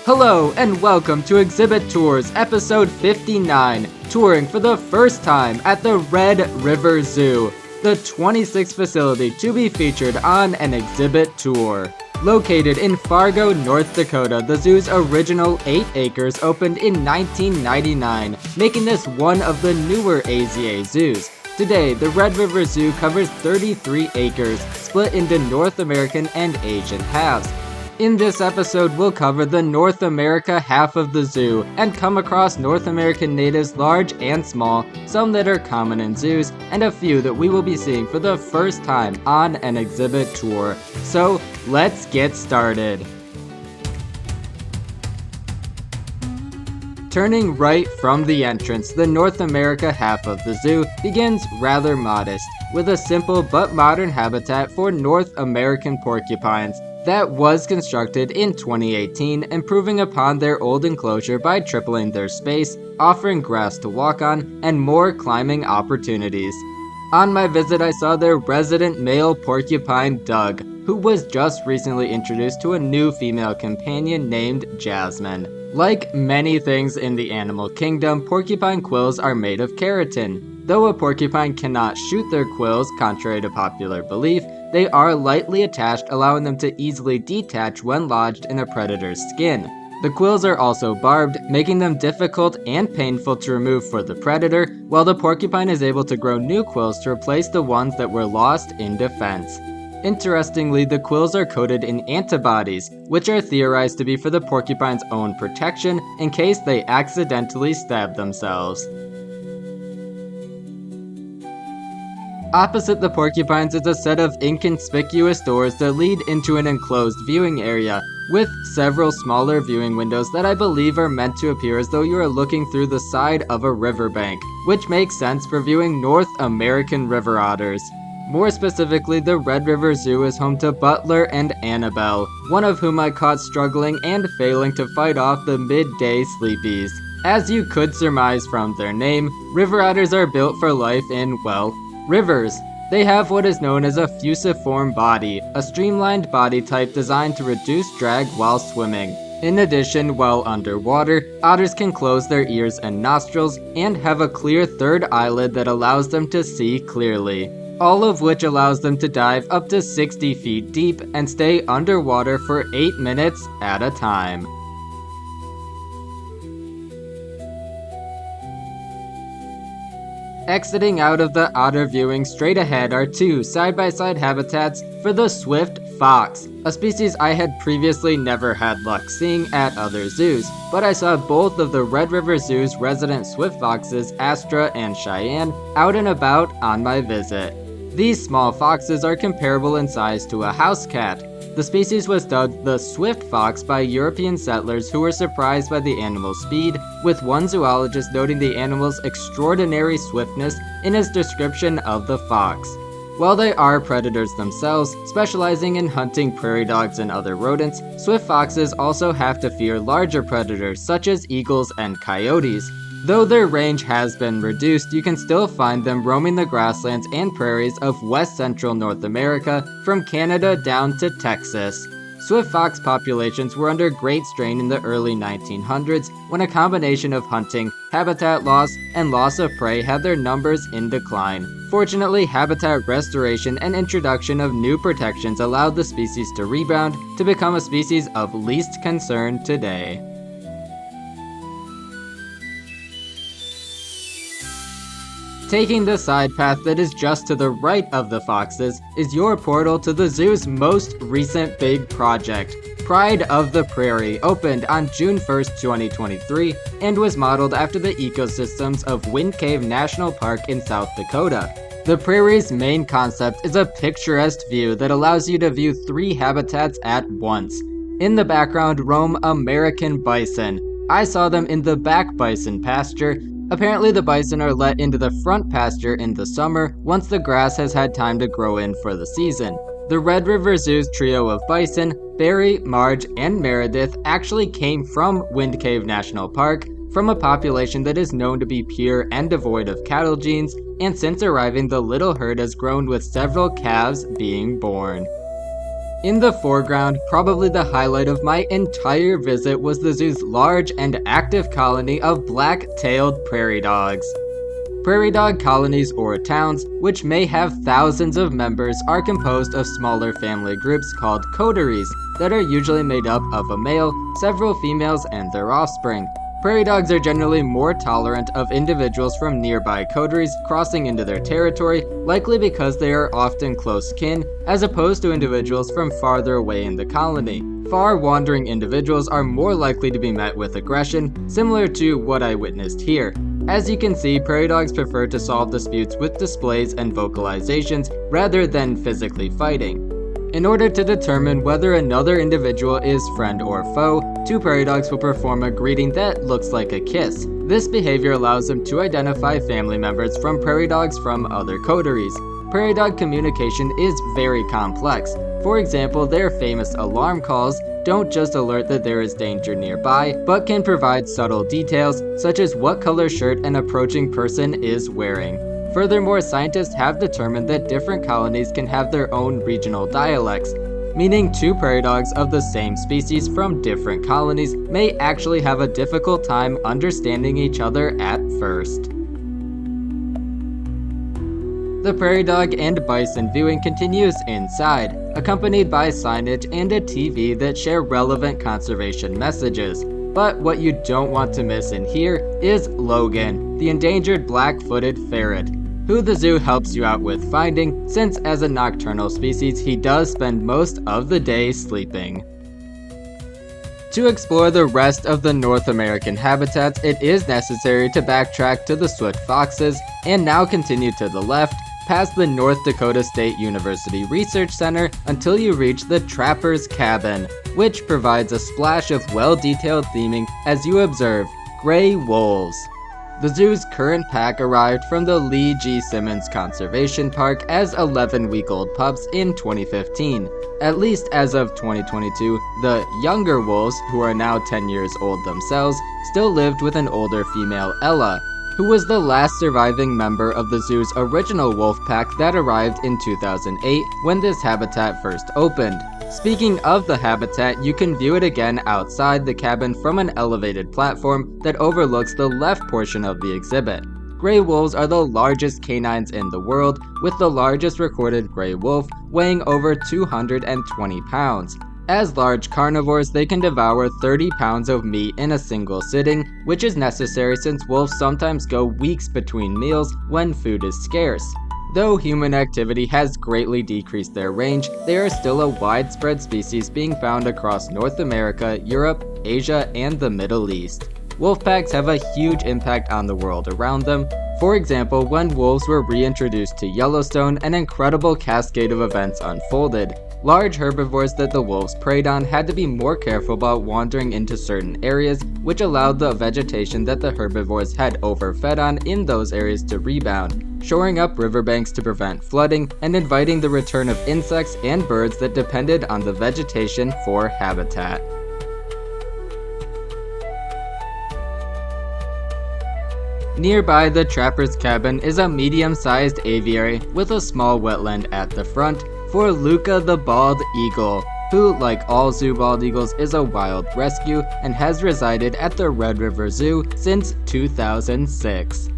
Hello and welcome to Exhibit Tours episode 59, touring for the first time at the Red River Zoo, the 26th facility to be featured on an exhibit tour. Located in Fargo, North Dakota, the zoo's original 8 acres opened in 1999, making this one of the newer AZA zoos. Today, the Red River Zoo covers 33 acres, split into North American and Asian halves. In this episode, we'll cover the North America half of the zoo and come across North American natives large and small, some that are common in zoos, and a few that we will be seeing for the first time on an exhibit tour. So, let's get started. Turning right from the entrance, the North America half of the zoo begins rather modest, with a simple but modern habitat for North American porcupines that was constructed in 2018, improving upon their old enclosure by tripling their space, offering grass to walk on, and more climbing opportunities. On my visit, I saw their resident male porcupine, Doug, who was just recently introduced to a new female companion named Jasmine. Like many things in the animal kingdom, porcupine quills are made of keratin. Though a porcupine cannot shoot their quills, contrary to popular belief, they are lightly attached, allowing them to easily detach when lodged in a predator's skin. The quills are also barbed, making them difficult and painful to remove for the predator, while the porcupine is able to grow new quills to replace the ones that were lost in defense. Interestingly, the quills are coated in antibodies, which are theorized to be for the porcupine's own protection in case they accidentally stab themselves. Opposite the porcupines is a set of inconspicuous doors that lead into an enclosed viewing area, with several smaller viewing windows that I believe are meant to appear as though you are looking through the side of a riverbank, which makes sense for viewing North American river otters. More specifically, the Red River Zoo is home to Butler and Annabelle, one of whom I caught struggling and failing to fight off the midday sleepies. As you could surmise from their name, river otters are built for life in, well, rivers. They have what is known as a fusiform body, a streamlined body type designed to reduce drag while swimming. In addition, while underwater, otters can close their ears and nostrils and have a clear third eyelid that allows them to see clearly, all of which allows them to dive up to 60 feet deep and stay underwater for 8 minutes at a time. Exiting out of the otter viewing, straight ahead are 2 side-by-side habitats for the swift fox, a species I had previously never had luck seeing at other zoos, but I saw both of the Red River Zoo's resident swift foxes, Astra and Cheyenne, out and about on my visit. These small foxes are comparable in size to a house cat. The species was dubbed the swift fox by European settlers who were surprised by the animal's speed, with one zoologist noting the animal's extraordinary swiftness in his description of the fox. While they are predators themselves, specializing in hunting prairie dogs and other rodents, swift foxes also have to fear larger predators such as eagles and coyotes. Though their range has been reduced, you can still find them roaming the grasslands and prairies of west-central North America, from Canada down to Texas. Swift fox populations were under great strain in the early 1900s, when a combination of hunting, habitat loss, and loss of prey had their numbers in decline. Fortunately, habitat restoration and introduction of new protections allowed the species to rebound to become a species of least concern today. Taking the side path that is just to the right of the foxes is your portal to the zoo's most recent big project. Pride of the Prairie opened on June 1st, 2023, and was modeled after the ecosystems of Wind Cave National Park in South Dakota. The Prairie's main concept is a picturesque view that allows you to view 3 habitats at once. In the background roam American bison. I saw them in the back bison pasture. Apparently the bison are let into the front pasture in the summer once the grass has had time to grow in for the season. The Red River Zoo's trio of bison, Barry, Marge, and Meredith, actually came from Wind Cave National Park, from a population that is known to be pure and devoid of cattle genes, and since arriving the little herd has grown with several calves being born. In the foreground, probably the highlight of my entire visit was the zoo's large and active colony of black-tailed prairie dogs. Prairie dog colonies or towns, which may have thousands of members, are composed of smaller family groups called coteries that are usually made up of a male, several females, and their offspring. Prairie dogs are generally more tolerant of individuals from nearby coteries crossing into their territory, likely because they are often close kin, as opposed to individuals from farther away in the colony. Far-wandering individuals are more likely to be met with aggression, similar to what I witnessed here. As you can see, prairie dogs prefer to solve disputes with displays and vocalizations rather than physically fighting. In order to determine whether another individual is friend or foe, two prairie dogs will perform a greeting that looks like a kiss. This behavior allows them to identify family members from prairie dogs from other coteries. Prairie dog communication is very complex. For example, their famous alarm calls don't just alert that there is danger nearby, but can provide subtle details, such as what color shirt an approaching person is wearing. Furthermore, scientists have determined that different colonies can have their own regional dialects, meaning two prairie dogs of the same species from different colonies may actually have a difficult time understanding each other at first. The prairie dog and bison viewing continues inside, accompanied by signage and a TV that share relevant conservation messages. But what you don't want to miss in here is Logan, the endangered black-footed ferret, who the zoo helps you out with finding, since as a nocturnal species he does spend most of the day sleeping. To explore the rest of the North American habitats, it is necessary to backtrack to the swift foxes, and now continue to the left, past the North Dakota State University Research Center until you reach the Trapper's Cabin, which provides a splash of well-detailed theming as you observe gray wolves. The zoo's current pack arrived from the Lee G. Simmons Conservation Park as 11-week-old pups in 2015. At least as of 2022, the younger wolves, who are now 10 years old themselves, still lived with an older female, Ella, who was the last surviving member of the zoo's original wolf pack that arrived in 2008 when this habitat first opened. Speaking of the habitat, you can view it again outside the cabin from an elevated platform that overlooks the left portion of the exhibit. Gray wolves are the largest canines in the world, with the largest recorded gray wolf weighing over 220 pounds. As large carnivores, they can devour 30 pounds of meat in a single sitting, which is necessary since wolves sometimes go weeks between meals when food is scarce. Though human activity has greatly decreased their range, they are still a widespread species being found across North America, Europe, Asia, and the Middle East. Wolf packs have a huge impact on the world around them. For example, when wolves were reintroduced to Yellowstone, an incredible cascade of events unfolded. Large herbivores that the wolves preyed on had to be more careful about wandering into certain areas, which allowed the vegetation that the herbivores had overfed on in those areas to rebound, shoring up riverbanks to prevent flooding, and inviting the return of insects and birds that depended on the vegetation for habitat. Nearby the Trapper's Cabin is a medium-sized aviary with a small wetland at the front for Luca the bald eagle, who, like all zoo bald eagles, is a wild rescue and has resided at the Red River Zoo since 2006.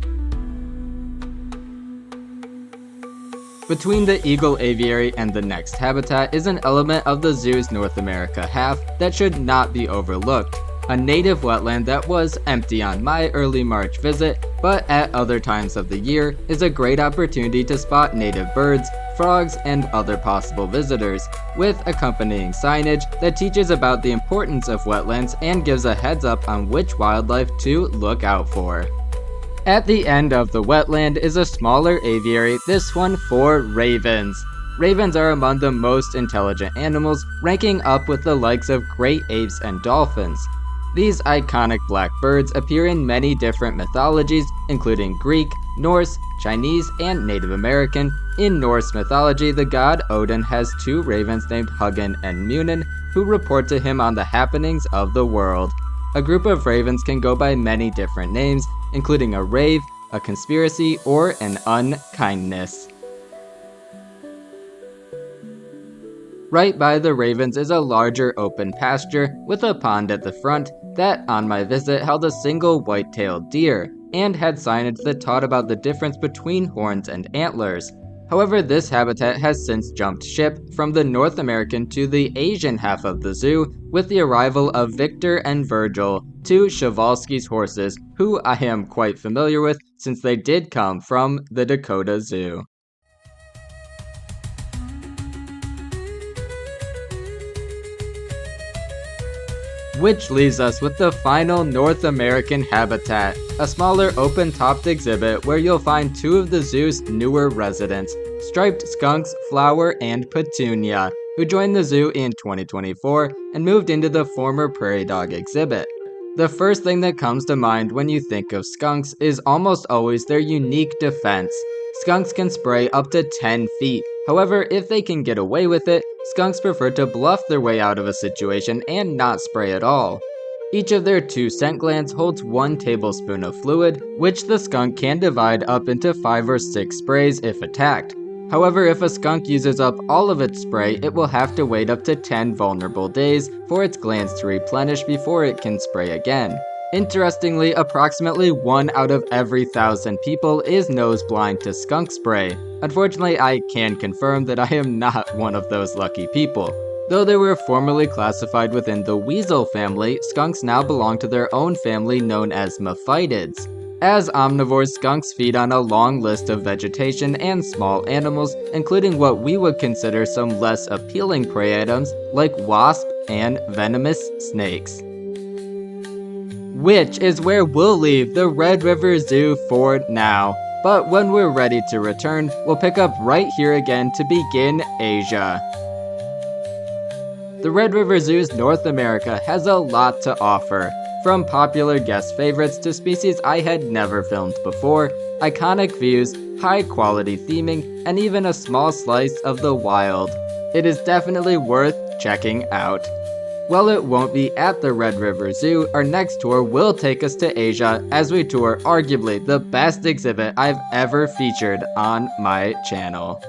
Between the eagle aviary and the next habitat is an element of the zoo's North America half that should not be overlooked. A native wetland that was empty on my early March visit, but at other times of the year is a great opportunity to spot native birds, frogs, and other possible visitors, with accompanying signage that teaches about the importance of wetlands and gives a heads up on which wildlife to look out for. At the end of the wetland is a smaller aviary, this one for ravens. Ravens are among the most intelligent animals, ranking up with the likes of great apes and dolphins. These iconic black birds appear in many different mythologies, including Greek, Norse, Chinese, and Native American. In Norse mythology, the god Odin has two ravens named Hugin and Munin, who report to him on the happenings of the world. A group of ravens can go by many different names, including a rave, a conspiracy, or an unkindness. Right by the ravens is a larger open pasture with a pond at the front that, on my visit, held a single white-tailed deer and had signage that taught about the difference between horns and antlers. However, this habitat has since jumped ship from the North American to the Asian half of the zoo with the arrival of Victor and Virgil, two Przewalski's horses, who I am quite familiar with since they did come from the Dakota Zoo. Which leaves us with the final North American habitat, a smaller open-topped exhibit where you'll find two of the zoo's newer residents, striped skunks Flower and Petunia, who joined the zoo in 2024 and moved into the former Prairie Dog exhibit. The first thing that comes to mind when you think of skunks is almost always their unique defense. Skunks can spray up to 10 feet. However, if they can get away with it, skunks prefer to bluff their way out of a situation and not spray at all. Each of their 2 scent glands holds 1 tablespoon of fluid, which the skunk can divide up into 5 or 6 sprays if attacked. However, if a skunk uses up all of its spray, it will have to wait up to 10 vulnerable days for its glands to replenish before it can spray again. Interestingly, approximately 1 out of every 1,000 people is nose blind to skunk spray. Unfortunately, I can confirm that I am not one of those lucky people. Though they were formerly classified within the weasel family, skunks now belong to their own family known as mephidids. As omnivores, skunks feed on a long list of vegetation and small animals, including what we would consider some less appealing prey items like wasp and venomous snakes. Which is where we'll leave the Red River Zoo for now. But when we're ready to return, we'll pick up right here again to begin Asia. The Red River Zoo's North America has a lot to offer. From popular guest favorites to species I had never filmed before, iconic views, high quality theming, and even a small slice of the wild. It is definitely worth checking out. While it won't be at the Red River Zoo, our next tour will take us to Asia as we tour arguably the best exhibit I've ever featured on my channel.